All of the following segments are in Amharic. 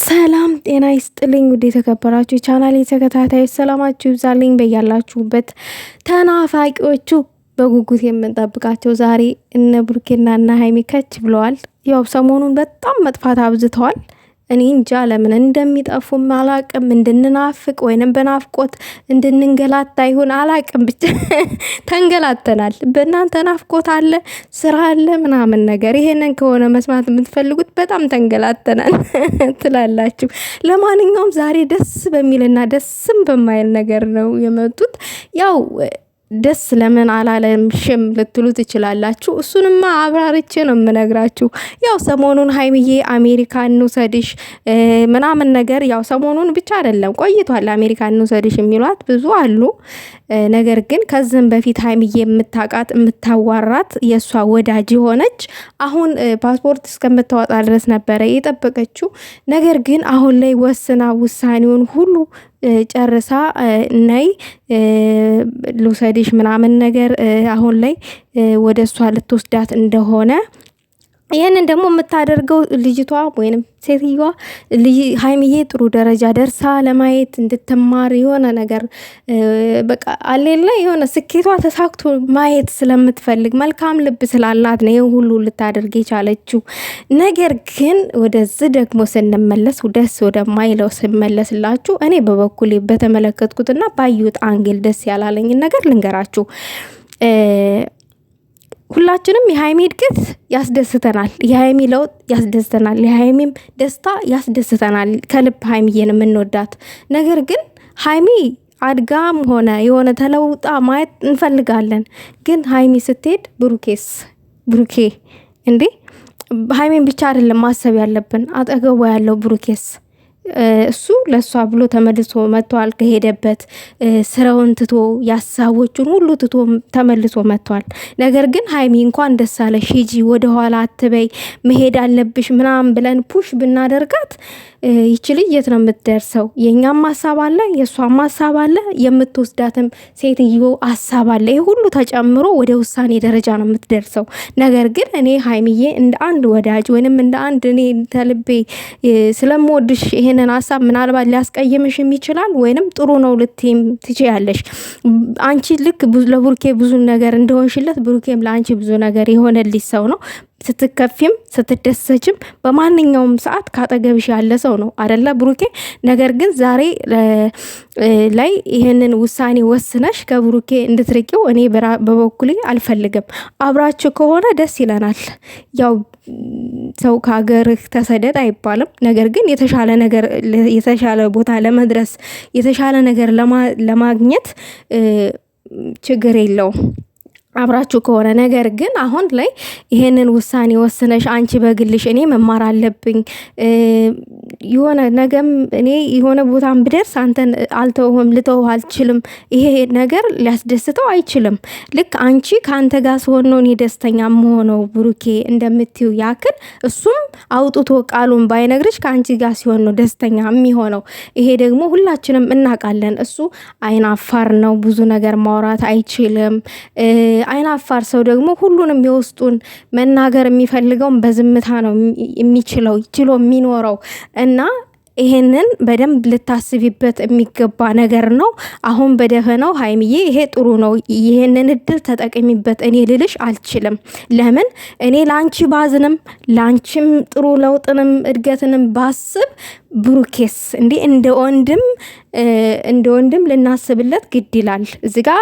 ሰላም ጤና ይስጥልኝ ውድ የተከበራችሁ ቻናል የተከታታዮች ሰላማችሁ ይብዛልኝ በያላችሁበት። ተናፋቂዎቹ በጉጉት የምንጠብቃቸው ዛሬ እነ ብሩኬና እነ ሃይሚ ከች ብለዋል። ያው ሰሞኑን በጣም መጥፋት አብዝተዋል። እኔ እንጃ ለምን እንደሚጠፉም አላቅም። እንድንናፍቅ ወይንም በናፍቆት እንድንንገላታ ይሁን አላቅም። ብቻ ተንገላተናል። በእናንተ ናፍቆት አለ፣ ስራ አለ ምናምን ነገር። ይሄንን ከሆነ መስማት የምትፈልጉት በጣም ተንገላተናል ትላላችሁ። ለማንኛውም ዛሬ ደስ በሚልና ደስም በማይል ነገር ነው የመጡት። ያው ደስ ለምን አላለምሽም ልትሉ ትችላላችሁ። እሱንማ አብራርቼ ነው የምነግራችሁ። ያው ሰሞኑን ሃይሚዬ አሜሪካ እንውሰድሽ ምናምን ነገር፣ ያው ሰሞኑን ብቻ አይደለም ቆይቷል። አሜሪካ እንውሰድሽ የሚሏት ብዙ አሉ። ነገር ግን ከዚህም በፊት ሃይሚዬ የምታቃት የምታዋራት የእሷ ወዳጅ የሆነች አሁን ፓስፖርት እስከምታወጣ ድረስ ነበረ የጠበቀችው። ነገር ግን አሁን ላይ ወስና ውሳኔውን ሁሉ ጨርሳ ነይ ልውሰድሽ ምናምን ነገር አሁን ላይ ወደ እሷ ልትወስዳት እንደሆነ፣ ይህንን ደግሞ የምታደርገው ልጅቷ ወይንም ሴትዮዋ ሃይሚዬ ጥሩ ደረጃ ደርሳ ለማየት እንድትማር የሆነ ነገር በቃ አሌለ የሆነ ስኬቷ ተሳክቶ ማየት ስለምትፈልግ መልካም ልብ ስላላት ነው ይሄን ሁሉ ልታደርግ የቻለችው። ነገር ግን ወደዚህ ደግሞ ስንመለስ ደስ ወደማይለው ስመለስላችሁ፣ እኔ በበኩሌ በተመለከትኩትና ባዩት አንግል ደስ ያላለኝን ነገር ልንገራችሁ። ሁላችንም የሃይሚ እድገት ያስደስተናል፣ የሃይሚ ለውጥ ያስደስተናል፣ የሃይሚም ደስታ ያስደስተናል። ከልብ ሃይሚዬን የምንወዳት ነገር ግን ሃይሚ አድጋም ሆነ የሆነ ተለውጣ ማየት እንፈልጋለን። ግን ሃይሚ ስትሄድ ብሩኬ እንዴ ሃይሚን ብቻ አይደለም ማሰብ ያለብን፣ አጠገቡ ያለው ብሩኬስ እሱ ለሷ ብሎ ተመልሶ መጥቷል። ከሄደበት ስራውን ትቶ ያሳቦቹን ሁሉ ትቶ ተመልሶ መጥቷል። ነገር ግን ሃይሚ እንኳን ደስ አለሽ ሂጂ፣ ወደ ኋላ አትበይ፣ መሄድ አለብሽ ምናምን ብለን ፑሽ ብናደርጋት ይችል የት ነው የምትደርሰው? የኛም ሀሳብ አለ፣ የሷም ሀሳብ አለ፣ የምትወስዳትም ሴትዮ ሀሳብ አለ። ይሄ ሁሉ ተጨምሮ ወደ ውሳኔ ደረጃ ነው የምትደርሰው። ነገር ግን እኔ ሃይሚዬ እንደ አንድ ወዳጅ ወይንም እንደ አንድ እኔ ተልቤ ስለምወድሽ ይሄንን ሀሳብ ምናልባት ሊያስቀይምሽም ይችላል፣ ወይንም ጥሩ ነው ልትይም ትችያለሽ። አንቺ ልክ ለብሩኬ ብዙ ነገር እንደሆንሽለት ብሩኬም ለአንቺ ብዙ ነገር የሆነልሽ ሰው ነው። ስትከፊም ስትደሰችም በማንኛውም ሰዓት ካጠገብሽ ያለ ሰው ነው አደለ ብሩኬ። ነገር ግን ዛሬ ላይ ይሄንን ውሳኔ ወስነሽ ከብሩኬ እንድትርቂው እኔ በበኩሌ አልፈልግም። አብራችሁ ከሆነ ደስ ይለናል። ያው ሰው ከሀገርህ ተሰደድ አይባልም። ነገር ግን የተሻለ ቦታ ለመድረስ የተሻለ ነገር ለማግኘት ችግር የለውም አብራችሁ ከሆነ። ነገር ግን አሁን ላይ ይሄንን ውሳኔ ወስነሽ አንቺ በግልሽ እኔ መማር አለብኝ የሆነ ነገም እኔ የሆነ ቦታም ብደርስ አንተን አልተውህም ልተውህ አልችልም፣ ይሄ ነገር ሊያስደስተው አይችልም። ልክ አንቺ ከአንተ ጋር ስሆን ነው እኔ ደስተኛ መሆነው ብሩኬ እንደምትዩ ያክል እሱም አውጥቶ ቃሉን ባይነግርሽ ከአንቺ ጋር ሲሆን ነው ደስተኛ የሚሆነው። ይሄ ደግሞ ሁላችንም እናውቃለን። እሱ አይናፋር ነው፣ ብዙ ነገር ማውራት አይችልም። አይናፋር ሰው ደግሞ ሁሉንም የውስጡን መናገር የሚፈልገውን በዝምታ ነው የሚችለው ችሎ የሚኖረው። እና ይሄንን በደንብ ልታስቢበት የሚገባ ነገር ነው። አሁን በደፈናው ሃይሚዬ ይሄ ጥሩ ነው፣ ይሄንን እድል ተጠቅሚበት እኔ ልልሽ አልችልም። ለምን እኔ ላንቺ ባዝንም ላንቺም ጥሩ ለውጥንም እድገትንም ባስብ ብሩኬስ እንዴ እንደ ወንድም ልናስብለት ግድ ይላል። እዚህ ጋር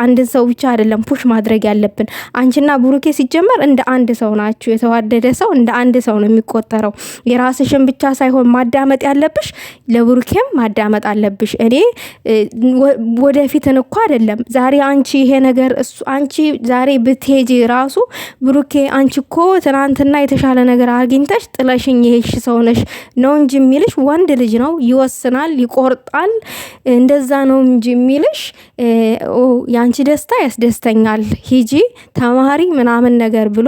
አንድ ሰው ብቻ አይደለም ፑሽ ማድረግ ያለብን። አንቺና ብሩኬ ሲጀመር እንደ አንድ ሰው ናችሁ። የተዋደደ ሰው እንደ አንድ ሰው ነው የሚቆጠረው። የራስሽን ብቻ ሳይሆን ማዳመጥ ያለብሽ ለብሩኬም ማዳመጥ አለብሽ። እኔ ወደፊትን እኮ አይደለም ዛሬ አንቺ ይሄ ነገር አንቺ ዛሬ ብትሄጂ ራሱ ብሩኬ አንቺ እኮ ትናንትና የተሻለ ነገር አግኝተሽ ጥለሽኝ ይሄሽ ሰው ነሽ ነው እንጂ የሚልሽ ወንድ ልጅ ነው። ይወስናል፣ ይቆርጣል። እንደዛ ነው እንጂ የሚልሽ ያንቺ ደስታ ያስደስተኛል ሂጂ ተማሪ ምናምን ነገር ብሎ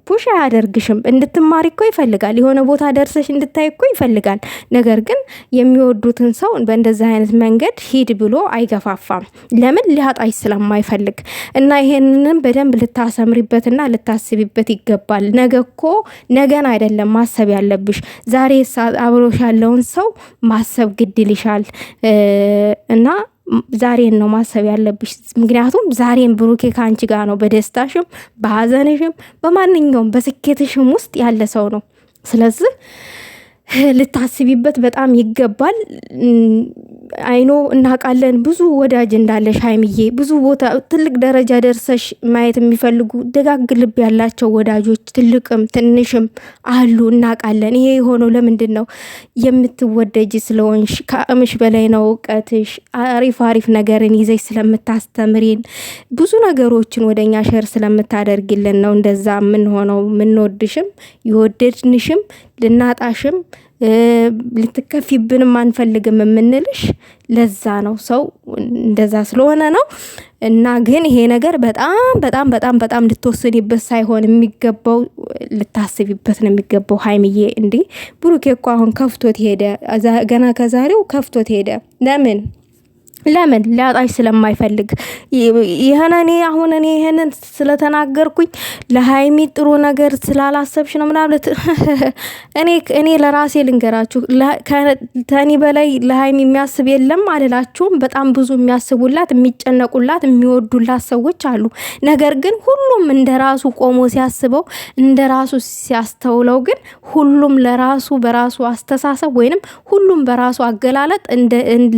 ፑሽ አያደርግሽም። እንድትማሪ እኮ ይፈልጋል። የሆነ ቦታ ደርሰሽ እንድታይ እኮ ይፈልጋል። ነገር ግን የሚወዱትን ሰው በእንደዚህ አይነት መንገድ ሂድ ብሎ አይገፋፋም። ለምን ሊያጣሽ ስለማይፈልግ። እና ይሄንን በደንብ ልታሰምሪበትና ልታስቢበት ይገባል። ነገ እኮ ነገን አይደለም ማሰብ ያለብሽ። ዛሬ አብሮሽ ያለውን ሰው ማሰብ ግድ ይልሻል እና ዛሬን ነው ማሰብ ያለብሽ። ምክንያቱም ዛሬን ብሩኬ ከአንቺ ጋር ነው፣ በደስታሽም በሀዘንሽም በማንኛውም በስኬትሽም ውስጥ ያለ ሰው ነው። ስለዚህ ልታስቢበት በጣም ይገባል። አይኖ እናውቃለን ብዙ ወዳጅ እንዳለሽ ሀይሚዬ፣ ብዙ ቦታ ትልቅ ደረጃ ደርሰሽ ማየት የሚፈልጉ ደጋግ ልብ ያላቸው ወዳጆች ትልቅም ትንሽም አሉ፣ እናውቃለን። ይሄ የሆነው ለምንድን ነው? የምትወደጅ ስለሆንሽ፣ ከአቅምሽ በላይ ነው እውቀትሽ፣ አሪፍ ነገርን ይዘሽ ስለምታስተምሪን፣ ብዙ ነገሮችን ወደኛ ሸር ስለምታደርግልን ነው እንደዛ የምንሆነው። የምንወድሽም የወደድንሽም ልናጣሽም ልትከፊብንም አንፈልግም የምንልሽ ለዛ ነው። ሰው እንደዛ ስለሆነ ነው። እና ግን ይሄ ነገር በጣም ልትወስኒበት ሳይሆን የሚገባው ልታስቢበት ነው የሚገባው ሀይሚዬ። እንዲህ ብሩኬ እኮ አሁን ከፍቶት ሄደ፣ ገና ከዛሬው ከፍቶት ሄደ። ለምን ሊያጣሽ ስለማይፈልግ። እኔ ይሄንን ስለተናገርኩኝ ለሀይሚ ጥሩ ነገር ስላላሰብሽ ነው ምናምን። እኔ ለራሴ ልንገራችሁ፣ ከኔ በላይ ለሀይሚ የሚያስብ የለም አልላችሁም። በጣም ብዙ የሚያስቡላት፣ የሚጨነቁላት፣ የሚወዱላት ሰዎች አሉ። ነገር ግን ሁሉም እንደራሱ ቆሞ ሲያስበው፣ እንደራሱ ሲያስተውለው ግን ሁሉም ለራሱ በራሱ አስተሳሰብ ወይንም ሁሉም በራሱ አገላለጥ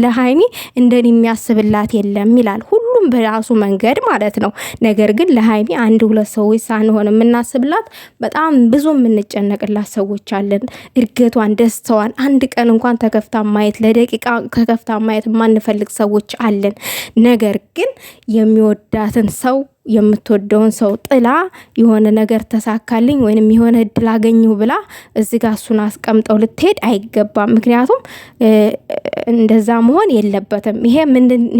ለሀይሚ እንደኔ የሚያስብላት የለም ይላል። ሁሉም በራሱ መንገድ ማለት ነው። ነገር ግን ለሀይሚ አንድ ሁለት ሰዎች ሳንሆን የምናስብላት በጣም ብዙ የምንጨነቅላት ሰዎች አለን። እድገቷን፣ ደስታዋን አንድ ቀን እንኳን ተከፍታ ማየት፣ ለደቂቃ ከከፍታ ማየት የማንፈልግ ሰዎች አለን። ነገር ግን የሚወዳትን ሰው የምትወደውን ሰው ጥላ የሆነ ነገር ተሳካልኝ ወይንም የሆነ እድል አገኘሁ ብላ እዚህ ጋር እሱን አስቀምጠው ልትሄድ አይገባም። ምክንያቱም እንደዛ መሆን የለበትም።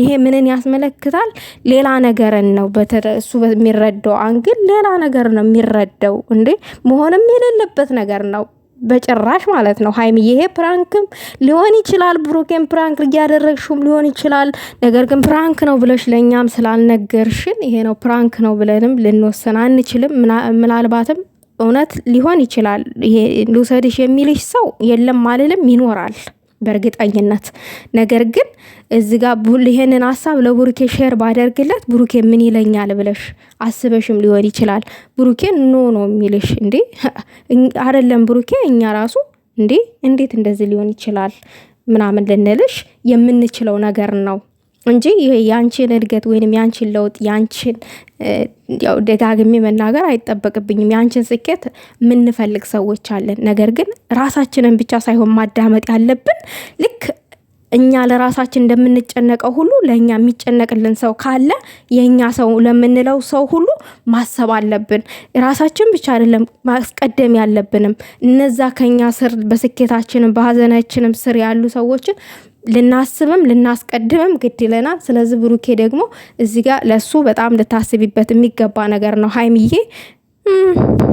ይሄ ምንን ያስመለክታል? ሌላ ነገርን ነው። እሱ በሚረዳው አንግል ሌላ ነገር ነው የሚረዳው። እንዴ መሆንም የሌለበት ነገር ነው በጭራሽ ማለት ነው። ሀይሚ ይሄ ፕራንክም ሊሆን ይችላል፣ ብሩኬን ፕራንክ እያደረግሽም ሊሆን ይችላል። ነገር ግን ፕራንክ ነው ብለሽ ለእኛም ስላልነገርሽን ይሄ ነው ፕራንክ ነው ብለንም ልንወሰን አንችልም። ምናልባትም እውነት ሊሆን ይችላል። ይሄ ልውሰድሽ የሚልሽ ሰው የለም አልልም፣ ይኖራል በእርግጠኝነት። ነገር ግን እዚህ ጋር ይሄንን ሀሳብ ለብሩኬ ሼር ባደርግለት ብሩኬ ምን ይለኛል ብለሽ አስበሽም ሊሆን ይችላል። ብሩኬ ነው የሚልሽ እንዴ አይደለም። ብሩኬ እኛ ራሱ እንዴት እንደዚህ ሊሆን ይችላል ምናምን ልንልሽ የምንችለው ነገር ነው እንጂ ይሄ ያንቺን እድገት ወይንም ያንቺን ለውጥ ያንቺን ያው ደጋግሜ መናገር አይጠበቅብኝም። ያንቺን ስኬት የምንፈልግ ሰዎች አለን። ነገር ግን ራሳችንን ብቻ ሳይሆን ማዳመጥ ያለብን ልክ እኛ ለራሳችን እንደምንጨነቀው ሁሉ ለእኛ የሚጨነቅልን ሰው ካለ የእኛ ሰው ለምንለው ሰው ሁሉ ማሰብ አለብን። ራሳችን ብቻ አይደለም ማስቀደም ያለብንም እነዛ ከኛ ስር በስኬታችንም በሀዘናችንም ስር ያሉ ሰዎችን ልናስብም ልናስቀድምም ግድ ይለናል። ስለዚህ ብሩኬ ደግሞ እዚህ ጋር ለሱ በጣም ልታስቢበት የሚገባ ነገር ነው ሀይሚዬ።